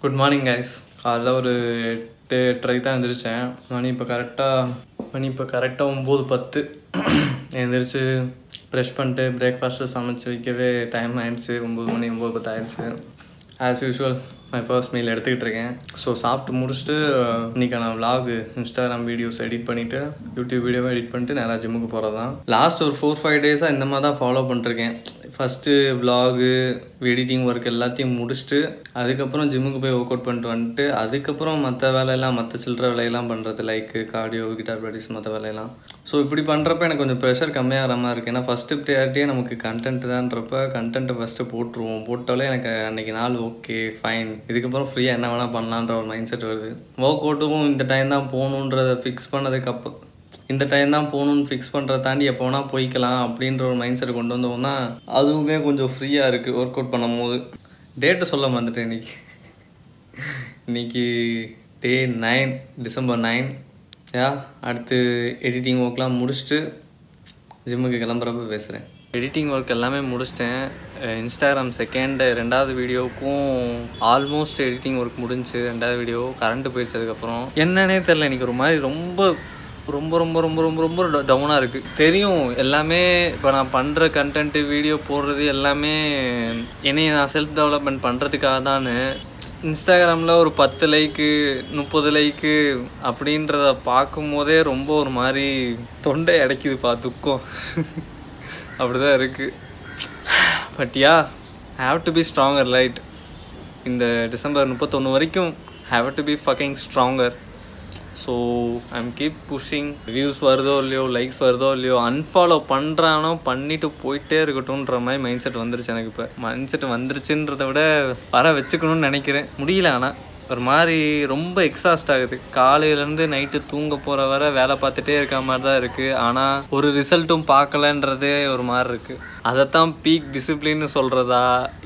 Good morning guys. காலைல ஒரு 8:30 தான் எழுந்திரிச்சேன். மணி இப்போ கரெக்டாக 9:10. எழுந்திரிச்சு ப்ரெஷ் பண்ணிட்டு பிரேக்ஃபாஸ்ட்டு சமைச்சு வைக்கவே டைம் ஆகிடுச்சு. 9 மணி 9:10 ஆயிடுச்சு. As usual my first meal எடுத்துக்கிட்டு இருக்கேன். ஸோ சாப்பிட்டு முடிச்சுட்டு இன்றைக்கான விலாகு இன்ஸ்டாகிராம் வீடியோஸ் எடிட் பண்ணிவிட்டு யூடியூப் வீடியோவை எடிட் பண்ணிட்டு நேராக ஜிம்முக்கு போகிறது தான். லாஸ்ட் ஒரு 4-5 டேஸாக இந்த மாதிரி தான் ஃபாலோ பண்ணிருக்கேன். ஃபஸ்ட்டு விலாகு எடிட்டிங் ஒர்க் எல்லாத்தையும் முடிச்சுட்டு அதுக்கப்புறம் ஜிம்முக்கு போய் ஒர்க் அவுட் பண்ணிட்டு வந்துட்டு அதுக்கப்புறம் மற்ற வேலையெல்லாம் மற்ற சில்லற வேலையெல்லாம் பண்ணுறது, லைக்கு கார்டியோ, கிட்டார் ப்ராக்டிஸ், மற்ற வேலையெல்லாம். ஸோ இப்படி பண்ணுறப்ப எனக்கு கொஞ்சம் ப்ரெஷர் கம்மியாகிற மாதிரி இருக்குது. ஏன்னா ஃபஸ்ட்டு ப்ரியாரிட்டியே நமக்கு கண்டென்ட் தான்றப்ப கண்டென்ட்டை ஃபஸ்ட்டு போட்டுருவோம். போட்டாலே எனக்கு அன்றைக்கி நாள் ஓகே ஃபைன், இதுக்கப்புறம் ஃப்ரீயாக என்ன வேணால் பண்ணலான்ற ஒரு மைண்ட் செட் வருது. ஒர்க் அவுட்டும் இந்த டைம் தான் போகணுன்றதை ஃபிக்ஸ் பண்ணதுக்கப்புறம் இந்த டைம் தான் போகணுன்னு ஃபிக்ஸ் பண்ணுறத தாண்டி எப்போ வேணால் போய்க்கலாம் அப்படின்ற ஒரு மைண்ட் செட் கொண்டு வந்தோம்னா அதுவுமே கொஞ்சம் ஃப்ரீயாக இருக்குது ஒர்க் அவுட் பண்ணும் போது. டேட்டை சொல்ல வந்துட்டேன். இன்றைக்கி டே 9 டிசம்பர் 9. அடுத்து எடிட்டிங் ஒர்க்லாம் முடிச்சுட்டு ஜிம்முக்கு கிளம்புறப்ப பேசுகிறேன். எடிட்டிங் ஒர்க் எல்லாமே முடிச்சிட்டேன். இன்ஸ்டாகிராம் ரெண்டாவது வீடியோவுக்கும் ஆல்மோஸ்ட் எடிட்டிங் ஒர்க் முடிஞ்சு. ரெண்டாவது வீடியோ கரண்ட்டு போயிடுச்சு. அதுக்கப்புறம் என்னன்னே தெரில, எனக்கு ஒரு மாதிரி ரொம்ப ரொம்ப ரொம்ப ரொம்ப ரொம்ப ரொம்ப டவுனாக இருக்குது. தெரியும் எல்லாமே இப்போ நான் பண்ணுற கண்டென்ட்டு வீடியோ போடுறது எல்லாமே என்னையை நான் செல்ஃப் டெவலப்மெண்ட் பண்ணுறதுக்காக தான். இன்ஸ்டாகிராமில் ஒரு 10 லைக்கு 30 லைக்கு அப்படின்றத பார்க்கும் போதே ரொம்ப ஒரு மாதிரி தொண்டை அடைக்குதுப்பா, துக்கம். அப்படி தான் இருக்குது. But have to be stronger, right? இந்த டிசம்பர் 31 வரைக்கும் have to be fucking stronger. So I'm keep pushing. Views வருதோ இல்லையோ, லைக்ஸ் வருதோ இல்லையோ, அன்ஃபாலோ பண்ணுறானோ பண்ணிவிட்டு போயிட்டே இருக்கட்டும்ன்ற மாதிரி மைண்ட் செட் வந்துருச்சு எனக்கு. இப்போ மைண்ட் செட் வந்துருச்சுன்றதை விட வர வச்சுக்கணும்னு நினைக்கிறேன். முடியல, ஆனால் ஒரு மாதிரி ரொம்ப எக்ஸாஸ்ட் ஆகுது. காலையிலேருந்து நைட்டு தூங்க போகிற வரை வேலை பார்த்துட்டே இருக்க மாதிரி தான் இருக்குது. ஆனால் ஒரு ரிசல்ட்டும் பார்க்கலன்றதே ஒரு மாதிரி இருக்குது. அதைத்தான் பீக் டிசிப்ளின்னு சொல்கிறதா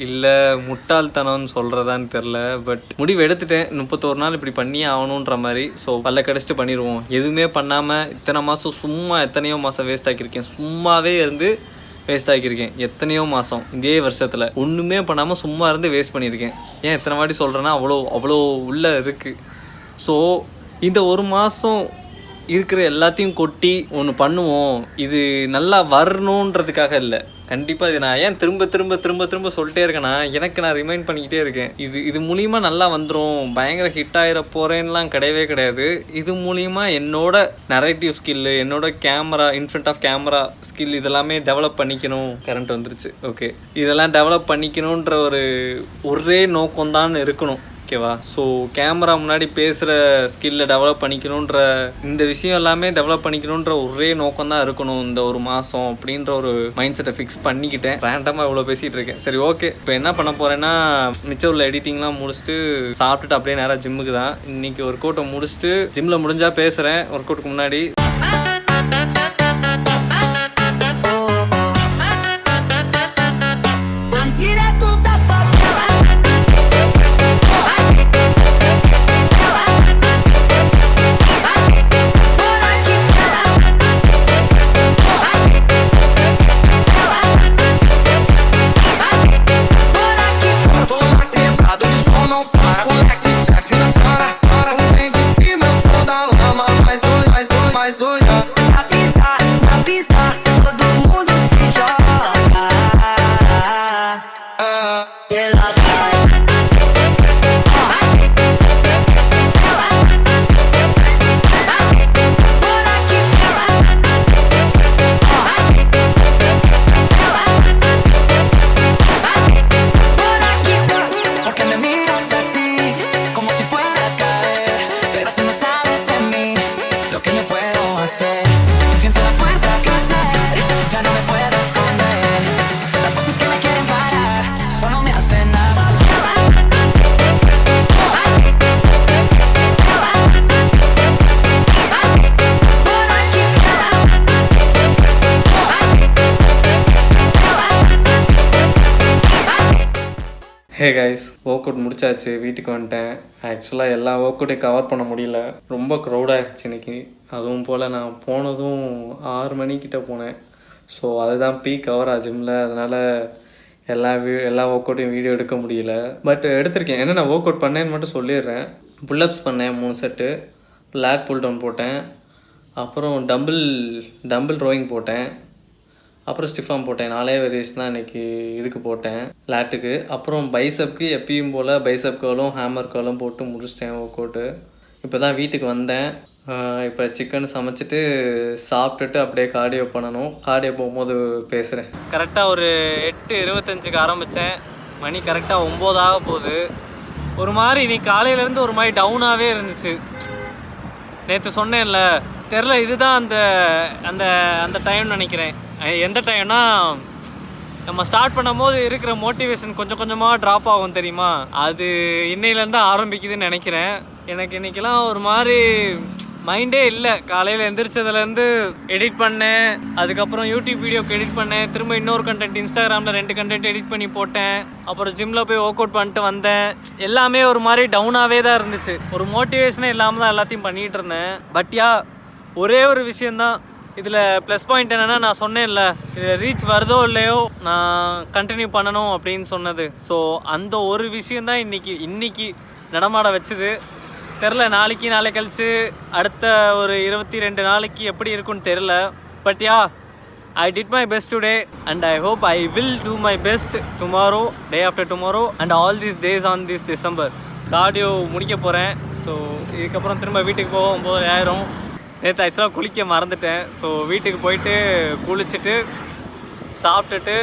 இல்லை முட்டாள்தனம்னு சொல்கிறதான்னு தெரில. பட் முடிவு எடுத்துட்டேன், 31 நாள் இப்படி பண்ணியே ஆகணுன்ற மாதிரி. ஸோ பல்ல கடிச்சிட்டு பண்ணிடுவோம். எதுவுமே பண்ணாமல் இத்தனை மாதம் சும்மா எத்தனையோ மாதம் வேஸ்ட் ஆக்கியிருக்கேன். சும்மாவே இருந்து வேஸ்ட் ஆக்கியிருக்கேன் எத்தனையோ மாதம். இதே வருஷத்தில் ஒன்றுமே பண்ணாமல் சும்மா இருந்து வேஸ்ட் பண்ணியிருக்கேன். ஏன் எத்தனை வாட்டி சொல்கிறேன்னா அவ்வளோ உள்ளே இருக்குது. ஸோ இந்த ஒரு மாதம் இருக்கிற எல்லாத்தையும் கொட்டி ஒன்று பண்ணுவோம். இது நல்லா வரணுன்றதுக்காக இல்லை, கண்டிப்பாக இது நான் ஏன் திரும்ப திரும்ப திரும்ப திரும்ப சொல்லிட்டே இருக்கேன்னா எனக்கு நான் ரிமைண்ட் பண்ணிக்கிட்டே இருக்கேன். இது மூலிமா நல்லா வந்துடும், பயங்கர ஹிட் ஆகிட போகிறேன்லாம் கிடையவே கிடையாது. இது மூலிமா என்னோட நரேட்டிவ் ஸ்கில்லு, என்னோட camera, in front of camera skill இதெல்லாமே டெவலப் பண்ணிக்கணும். கரண்ட் வந்துருச்சு, ஓகே. இதெல்லாம் டெவலப் பண்ணிக்கணுன்ற ஒரே நோக்கம்தான் இருக்கணும், ஓகேவா? ஸோ கேமரா முன்னாடி பேசுகிற ஸ்கில்லை டெவலப் பண்ணிக்கணுன்ற இந்த விஷயம் எல்லாமே டெவலப் பண்ணிக்கணுன்ற ஒரே நோக்கம் தான் இருக்கணும் இந்த ஒரு மாதம் அப்படின்ற ஒரு மைண்ட் செட்டை ஃபிக்ஸ் பண்ணிக்கிட்டேன். ரேண்டமாக இவ்வளோ பேசிகிட்டு இருக்கேன். சரி, ஓகே. இப்போ என்ன பண்ண போகிறேன்னா மிச்சம் உள்ள எடிட்டிங்லாம் முடிச்சுட்டு சாப்பிட்டுட்டு அப்படியே நேராக ஜிம்முக்கு தான். இன்றைக்கி ஒர்க் அவுட்டை முடிச்சுட்டு ஜிம்மில் முடிஞ்சால் பேசுகிறேன். ஒர்க் அவுட்டுக்கு முன்னாடி ஹே கைஸ், ஒர்க் அவுட் முடிச்சாச்சு, வீட்டுக்கு வந்துட்டேன். ஆக்சுவலாக எல்லா ஒர்க் அவுட்டையும் கவர் பண்ண முடியல, ரொம்ப க்ரௌடாகிடுச்சு இன்றைக்கி. அதுவும் போல் நான் போனதும் 6 மணிக்கிட்ட போனேன். ஸோ அதுதான் பீக் கவர் ஜிம்மில். அதனால் எல்லா ஒர்க் அவுட்டையும் வீடியோ எடுக்க முடியல. பட் எடுத்திருக்கேன். என்னென்ன ஒர்க் அவுட் பண்ணேன்னு மட்டும் சொல்லிடுறேன். புல்லப்ஸ் பண்ணேன் 3 செட்டு, லேட் புல் டவுன் போட்டேன், அப்புறம் டம்பிள் ரோயிங் போட்டேன், அப்புறம் ஸ்டிஃபார்ம் போட்டேன். 4 வேரியேஷன் தான் இன்றைக்கி இதுக்கு போட்டேன் லேட்டுக்கு. அப்புறம் பைசப்க்கு எப்பயும் போல் பைசப் கர்லும் ஹேமர் கர்லும் போட்டு முடிச்சிட்டேன் ஒர்க் அவுட்டு. இப்போ தான் வீட்டுக்கு வந்தேன். இப்போ சிக்கன் சமைச்சிட்டு சாப்பிட்டுட்டு அப்படியே கார்டியோ பண்ணணும். கார்டியோ போகும்போது பேசுகிறேன். கரெக்டாக ஒரு 8:25க்கு ஆரம்பித்தேன். மணி கரெக்டாக 9 ஆக போகுது. ஒரு மாதிரி இன்னைக்கு காலையிலேருந்து ஒரு மாதிரி டவுனாகவே இருந்துச்சு. நேற்று சொன்னேன்ல, தெரில, இதுதான் அந்த அந்த அந்த டைம்னு நினைக்கிறேன். எந்த டைம்னா, நம்ம ஸ்டார்ட் பண்ணும் போது இருக்கிற மோட்டிவேஷன் கொஞ்சம் கொஞ்சமாக ட்ராப் ஆகும் தெரியுமா, அது இன்னையிலேருந்து ஆரம்பிக்குதுன்னு நினைக்கிறேன். எனக்கு இன்றைக்கெல்லாம் ஒரு மாதிரி மைண்டே இல்லை. காலையில் எந்திரிச்சதுலேருந்து எடிட் பண்ணேன், அதுக்கப்புறம் யூடியூப் வீடியோக்கு எடிட் பண்ணேன், திரும்ப இன்னொரு கண்டென்ட் இன்ஸ்டாகிராமில் 2 கண்டென்ட் எடிட் பண்ணி போட்டேன், அப்புறம் ஜிம்மில் போய் ஒர்க் அவுட் பண்ணிட்டு வந்தேன். எல்லாமே ஒரு மாதிரி டவுனாகவே தான் இருந்துச்சு. ஒரு மோட்டிவேஷனே இல்லாமல் தான் எல்லாத்தையும் பண்ணிகிட்டு இருந்தேன். பட் ஒரே ஒரு விஷயந்தான் இதில் ப்ளஸ் பாயிண்ட் என்னென்னா, நான் சொன்னேன்ல, இதில் ரீச் வருதோ இல்லையோ நான் கண்டினியூ பண்ணணும் அப்படின்னு சொன்னது. ஸோ அந்த ஒரு விஷயந்தான் இன்னைக்கு நடமாட வச்சுது. தெரில, நாளை கழிச்சு அடுத்த ஒரு 22 நாளைக்கு எப்படி இருக்குன்னு தெரில. But I did my best today and I hope I will do my best tomorrow, day after tomorrow and all these days on this December. Cardio முடிக்க போகிறேன். ஸோ இதுக்கப்புறம் திரும்ப வீட்டுக்கு போக 9 ஆயிரும். நேற்று ஆக்சுவலாக குளிக்க மறந்துட்டேன். ஸோ வீட்டுக்கு போயிட்டு குளிச்சுட்டு சாப்பிட்டுட்டு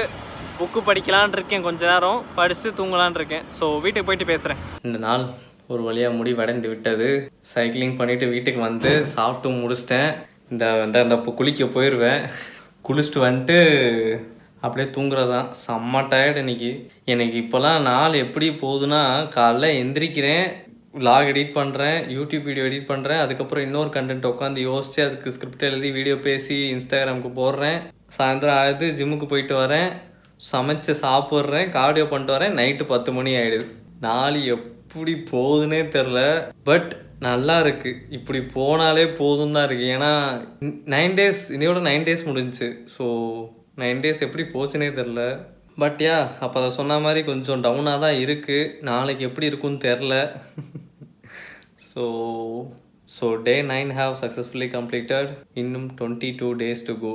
புக்கு படிக்கலான் இருக்கேன். கொஞ்சம் நேரம் படிச்சுட்டு தூங்கலான் இருக்கேன். ஸோ வீட்டுக்கு போயிட்டு பேசுகிறேன். இந்த நாள் ஒரு வழியாக முடிவடைந்து விட்டது. சைக்கிளிங் பண்ணிவிட்டு வீட்டுக்கு வந்து சாப்பிட்டு முடிச்சிட்டேன். இந்த குளிக்க போயிடுவேன். குளிச்சுட்டு வந்துட்டு அப்படியே தூங்குறது தான். செம்ம டயர்டு எனக்கு இப்போலாம் நாள் எப்படி போகுதுன்னா, காலைல எந்திரிக்கிறேன், விலாக் எடிட் பண்ணுறேன், யூடியூப் வீடியோ எடிட் பண்ணுறேன், அதுக்கப்புறம் இன்னொரு கண்டென்ட் உட்காந்து யோசித்து அதுக்கு ஸ்கிரிப்ட் எழுதி வீடியோ பேசி இன்ஸ்டாகிராமுக்கு போடுறேன், சாயந்தரம் ஆகுது, ஜிம்முக்கு போயிட்டு வரேன், சமைச்சு சாப்பிட்றேன், கார்டியோ பண்ணிட்டு வரேன், நைட்டு 10 மணி ஆகிடுது. நாள் எப்படி போகுதுன்னே தெரில. பட் நல்லா இருக்குது. இப்படி போனாலே போதும் தான் இருக்குது. ஏன்னா 9 டேஸ், இன்னையோட 9 டேஸ் முடிஞ்சிச்சு. ஸோ 9 டேஸ் எப்படி போச்சுன்னே தெரில. பட் அப்போ அதை சொன்ன மாதிரி கொஞ்சம் டவுனாக தான் இருக்குது. நாளைக்கு எப்படி இருக்குன்னு தெரில. So day 9 have successfully completed. இன்னும் 22 days to go.